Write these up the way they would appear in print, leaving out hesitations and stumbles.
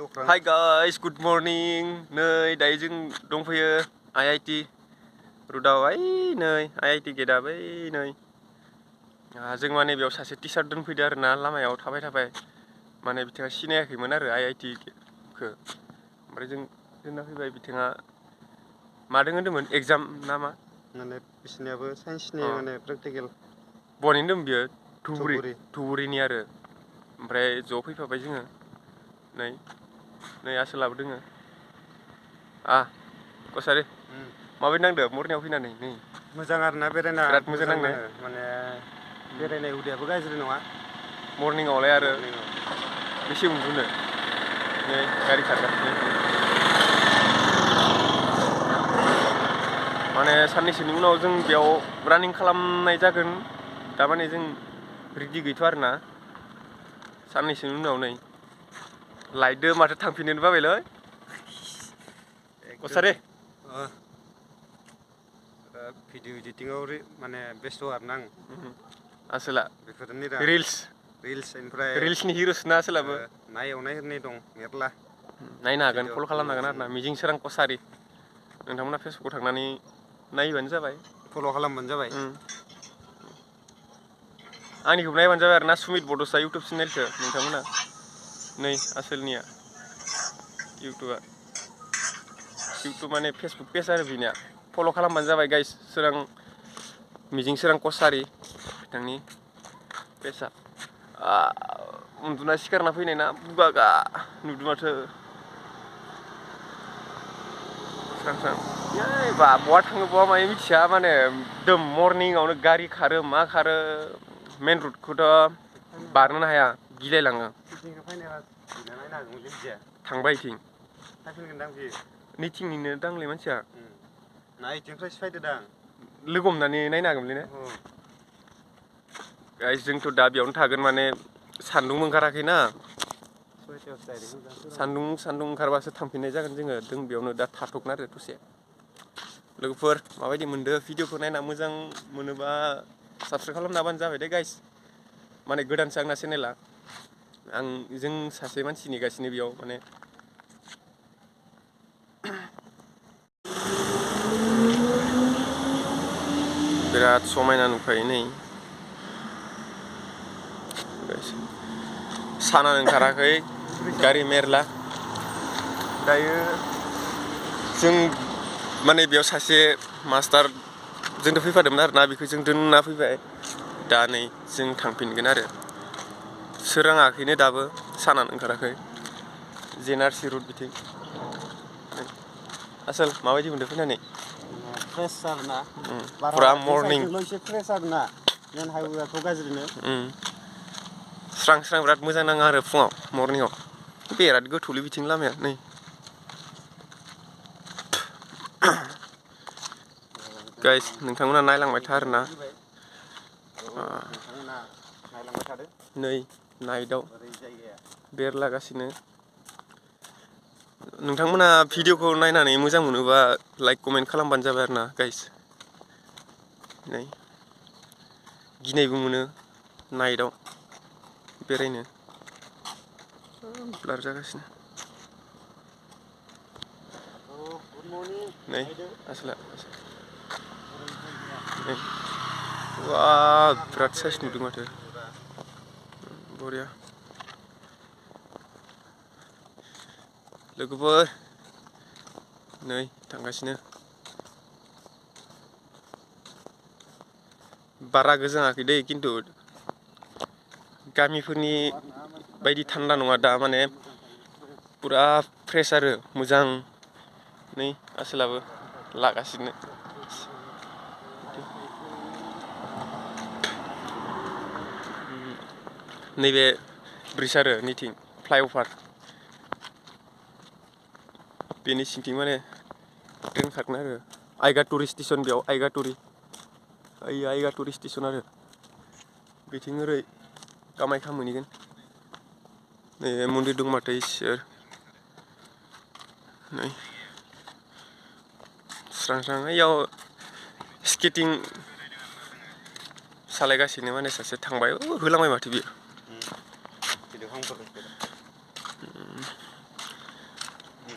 Hi guys, good morning. नै दायो जों दंफैयो I.I.T रुदाव नै I.I.T गेटआ बै नै जों माने बेयाव सासे टिचार दोनफैदो आरो ना लामायाव थाबाय माने बिथाङा सिनायाखैमोन आरो I.I.T खौ ओमफ्राय जों दोनना फैबाय बिथाङा मादों होनदोंमोन एग्जाम ना मा माने बिसोरनियाबो साइन्सनि माने प्रेक्टिकेल बहानि होनदोंमोन बियो धुबुरिनि आरो ओमफ्राय ज' फैफाबाय जोङो नै आसोलाबो दोङो कसारि माबायदि नांदो मरनिंआव फैनानै नै मोजां आरोना बेरायना बिराद मोजां नाङो माने बेरायनाय हुदायाबो गाज्रि नङा मरनिंआवलाय आरो बेसे उन्दुनो नै गारि खारगासिनो माने साननैसोनि उनाव जों बेयाव रानिं खालामनाय जागोन दामाने जों रेडि गैथ'आ आरोना साननैसोनि उनाव नै लाइटदो माथो थांफिननोनो बाबायलै कसारि भिडिअ एडिटिंआव माने बेस्थ' आरोना आं आसोला बेफोरनि रिल्स ओमफ्राय रिल्सनि हिर'सना आसोलाबो ना एवनाय होननाय दं मेरला नायनो हागोन फल' खालामनो हागोन आरोना मिजिं सोरां कसारि नोंथांमोना फेसबुकाव थांनानै नायबानो जाबाय फल' खालामबानो जाबाय आंनिखौबो नायबानो जाबाय आरोना सुमित बड'सा इउटुब चेनेलखौ नोंथांमोना नै आसोलनिया इउटुब माने फेसबुक पेज आरो बिनिया फल' खालामबानो जाबाय गाइस मिजिं सोरां कसारि बिथांनि पेजआ उन्दुना सिखारना फैनाय ना बुगागा नुदों माथो स्रां बहा थाङो बहा मायो मिथिया माने एकदम मर्निंआवनो गारि खारो मा खारो मेन रडखौथ' बारनोनो हाया गिलायलाङो थांबाय इथिं नैथिंनिनो दांलै मानसिया इथिंनिफ्रायसो फैदो दां लोगो हमनानै नायनो हागोनलै ने गाइस जोंथ' दा बेयावनो थागोन माने सान्दुंबो ओंखाराखैना सान्दुं ओंखारबासो थांफिननाय जागोन जोङो जों बेयावनो दा थाथ'गोन आरो दसे लोगोफोर माबायदि मोनदो भिडिअखौ नायना मोजां मोनोबा साबसक्राइब खालामना होबानो जाबाय दे गाइस माने गोदानसो आंना चेनेला जों सासे मानसि नेगासिनो बेयाव माने बिराद समायना नुखायो नै सानानो ओंखाराखै गारि मेरला दायो जों माने बेयाव सासे मास्टार जोंथ' फैफादोंमोन आरोना बेखौ जों दोनना फैबाय दा नै जों थांफिनगोन आरो सोराङाखैनो दाबो सानानो ओंखाराखै जेनारसि रड बिथिं आसोल माबायदि मोनदों फैनानै फ्रेस आरोना पुरा मर्निं एसे फ्रेस आरोना मेन हाइवेआथ' गाज्रिनो स्रां बिराद मोजां नाङो आरो फुङाव मर्निंआव बिराद गोथौलै बिथिं लामाया नै गाइस नोंथांमोना नायलांबाय था आरोना नै नाइटआव बेरलागासिनो नोंथांमोना भिडिअखौ नायनानै मोजां मोनोबा लाइक कमेन्ट खालामबानो जाबाय आरोना गाइस नै गिनायबो मोनो नाइटआव बेरायनो ब्लार जागासिनो नै आसोला बिराद साइज नुदों माथो बरिया लोगोफोर नै थांगासिनो बारा गोजाङाखै दै खिन्थु गामिफोरनि बायदि थान्दा नङा दा माने पुरा फ्रेस आरो मोजां नै आसोलाबो लागासिनो नैबे ब्रिज आरो नैथिं फ्लाइअभार बेनि सिंथिं माने ट्रेन खारगोन आरो I.I.T स्टेसन बेयाव I.I.T स्टेसन आरो बिथिं ओरै कामाख्या मोनहैगोन नै मन्दिर दं माथो इसोर नै स्रां इयाव स्केटिं सालायगासिनो माने सासे थांबाय होलांबाय माथो बियो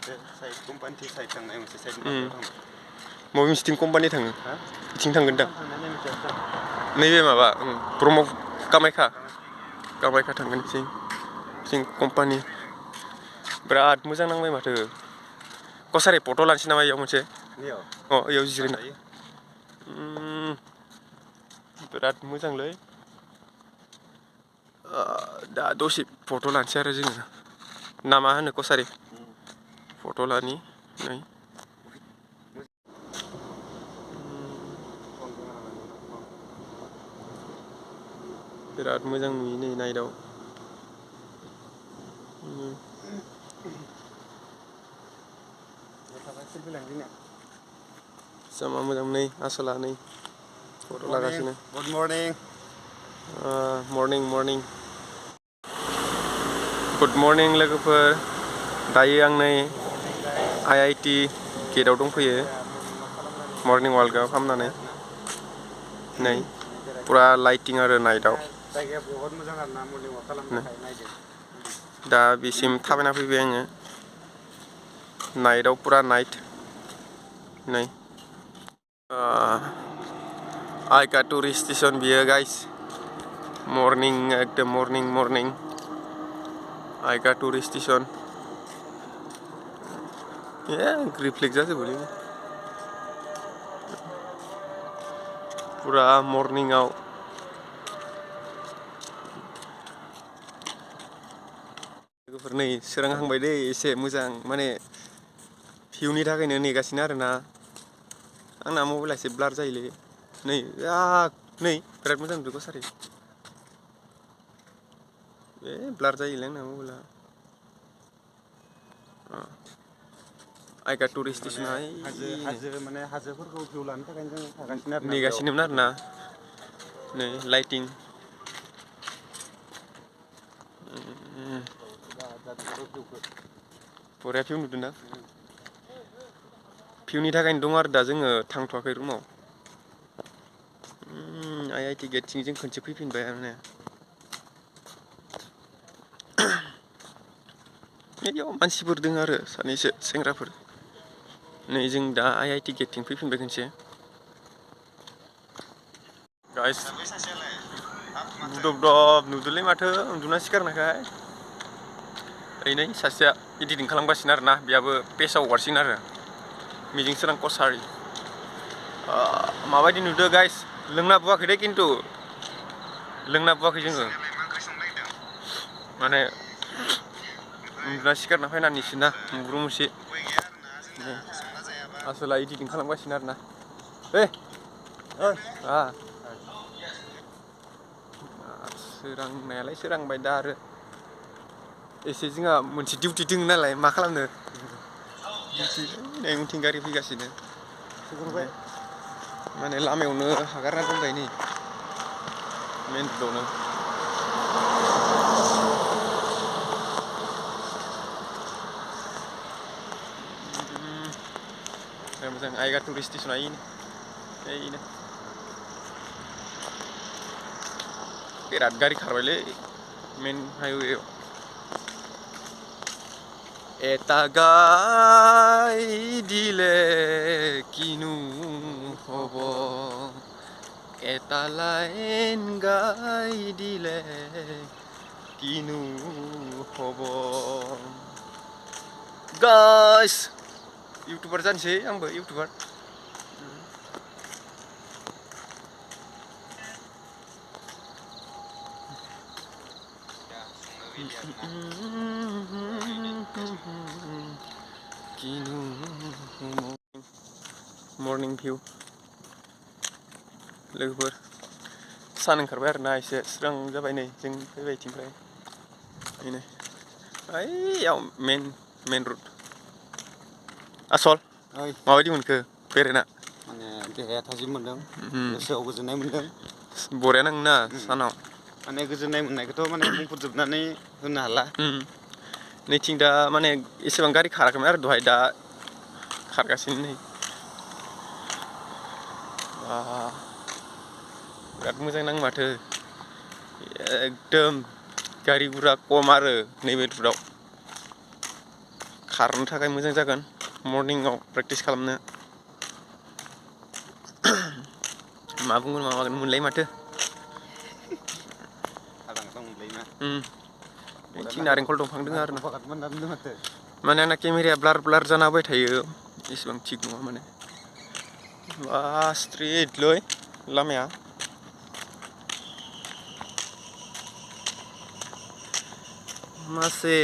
साइड कम्पानि साइड थांनाय मोनसे साइड बबे मोनसेथिं कम्पानि थाङो बिथिं थांगोन दां नैबे माबा ब्रह्म कामाख्या थांगोन जों कम्पानि बिराद मोजां नांबाय माथो कसारि फट' लानोसै नामा इयाव मोनसे इयाव जिरायना बिराद मोजांलै दा दसे फट' लानोसै आरो जोङो ना मा होनो कसारि फट' लानि नै बिराद मोजां नुयो नै नाइटआव sama मोजां नै आसला नै फट' लागासिनो good morning morning good morning लोगोफोर दायो आं नै I.I.T गेटआव दंफैयो मर्निं वार्कआव खालामनानै नै पुरा लाइटिं आरो नाइटआव जायगाया बहुत मोजां आरोना मर्निं वाक खालामनो थाखाय नायदो दा बिसिम थाबायना फैबाय आङो नाइटआव पुरा नाइट नै I.I.T टुरिस्ट स्टेशन बियो गाइस मर्निं एकदम morning I.I.T tourist station reflect जाजोबोलै पुरा मर्निंआव लोगोफोर नै सोरांहांबाय दै एसे मोजां माने भिउनि थाखायनो नेगासिनो आरोना आंना मबाइला एसे ब्लार जायोलै नै नै बिराद मोजां नुदों कसारि ब्लार जायोलै आंना मबाइला I.I.T टुरिस्ट स्टेशना हाजो माने हाजोफोरखौ भिउ लानो थाखाय जों थागासिनो आरोना नेगासिनोमोन आरोना नै लाइटिं बरिया भिउ नुदों ना भिउनि थाखायनो दं आरो दा जोङो थांथ'वाखै रुमाव I.I.T गेटथिं जों खनसे फैफिनबाय आरो बेयाव मानसिफोर दङ आरो सानैसो सेंग्राफोर नै जों दा I.I.T गेटथिं फैफिनबाय खनसे गाइस बुदब नुदोंलै माथो उन्दुना सिखारनायखाय ओरै सासेया इडिटिं खालामगासिनो आरोना बेयाबो पेजआव हगारसिगोन आरो मिजिं सोरां कसारि माबायदि नुदों गाइस लोंना बुवाखै दे खिन्थु लोंना बुवाखै जोङो माने उन्दुना सिखारना फैनानैसोना मुब्रु मुसि आसोला इडिटिं खालामगासिनो आरोना सोरांनायालाय सोरांबाय दा आरो एसे जोंहा मोनसे डिउटि दङ नालाय मा खालामनो नै उनथिं गारि फैगासिनो माने लामायावनो हगारना दोनबाय नै मेन र'डआवनो मोजां I.I.T टुरिस्ट स्टेशना ओइनो बिराद गारि खारबायलै मेन हाइवेआव এটা গাই দিলে কিনো হ'ব এটা লাইন গাই দিলে কিনো হ'ব গাইস ইউটিউবার जानोसै आंबो इउटुबार मर्निं भिउ लोगोफोर सान ओंखारबाय आरोना एसे स्रां जाबाय नै जों फैबाय इथिंफ्राय बेनो ओइयाव मेन रड आसल माबायदि मोनखो बेरायना माने देहाया थाजिम मोनदों गोसोआव गोजोननाय मोनदों बरिया नाङोना सानाव माने गोजोननाय मोननायखौथ' माने बुंफोरजोबनानै होनो हाला नैथिं दा माने एसेबां गारि खाराखैमोन आरो दहाय दा खारगासिनो नै बिराद मोजां नाङो माथो एकदम गारि गुरा खम आरो नैबे रुटआव खारनो थाखाय मोजां जागोन मर्निंआव प्रेक्टिस खालामनो मा बुंगोन मा मागोन मोनलाय माथो बिथिं नारेंखल दंफां दङ आरो ना माने आंना केमेराया ब्लार ब्लार जाना होबाय थायो एसेबां थिग नङा माने बा स्ट्रेटलै लामाया मासे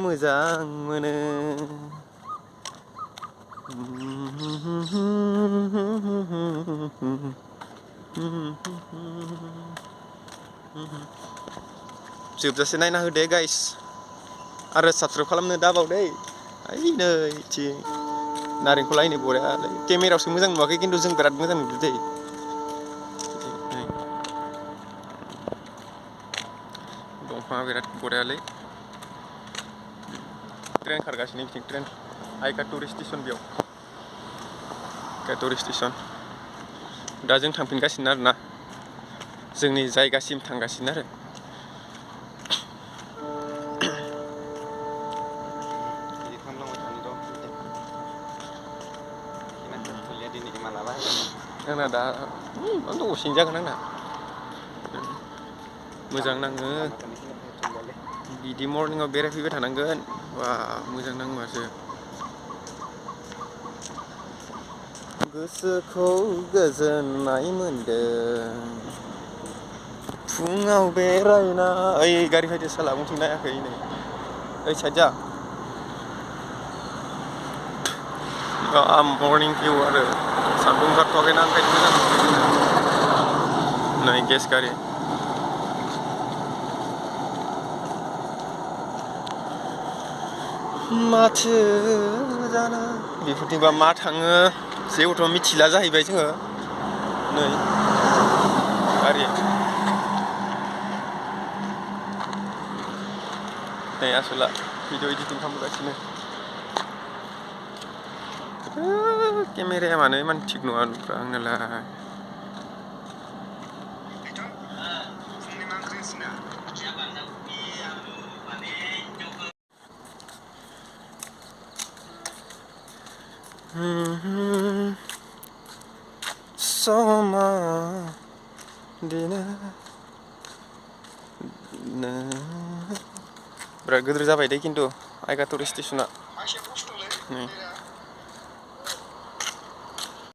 मोजां मोनो जोबजासे नायना हो दे गाइस आरो साबस्क्राइब खालामनो दाबावदै ओइ नै थिं नारेंखल आइनो बरियालै केमेरायावसो मोजां नुवाखै खिन्थु जों बिराद मोजां नुदों दै दंफाङा बिराद बरियालै ट्रेन खारगासिनो बिथिं ट्रेन I.I.T टुरिस्ट स्टेसन बेयाव I.I.T टुरिस्ट स्टेसन दा जों थांफिनगासिनो आरोना जोंनि जायगासिम थांगासिनो आरो आंना दा दसेनो जागोन आंना मोजां नाङो बिदि मर्निंआव बेरायफैबाय थानांगोन बा मोजां नाङो माथो गोसोखौ गोजोननाय मोनदों फुङाव बेरायना ओइ गारि फैदो साला उनथिं नायाखै नै ओइ साइड जा मर्निं भिउ आरो सान्दुं ओंखारथ'वाखैना ओंखायनो मोजां नै गेस गारि माथो जानो बेफोरथिंबा मा थाङो जेबोथ' मिथिला जाहैबाय जोङो नै गारि नै आसोला भिडिअ एडिटिं खालामगासिनो केमेराया मानो इमान थिग नङा आंनालाय समा दिना बिराद गिदिर जाबाय दे खिन्थु I.I.T टुरिस्ट स्टेसना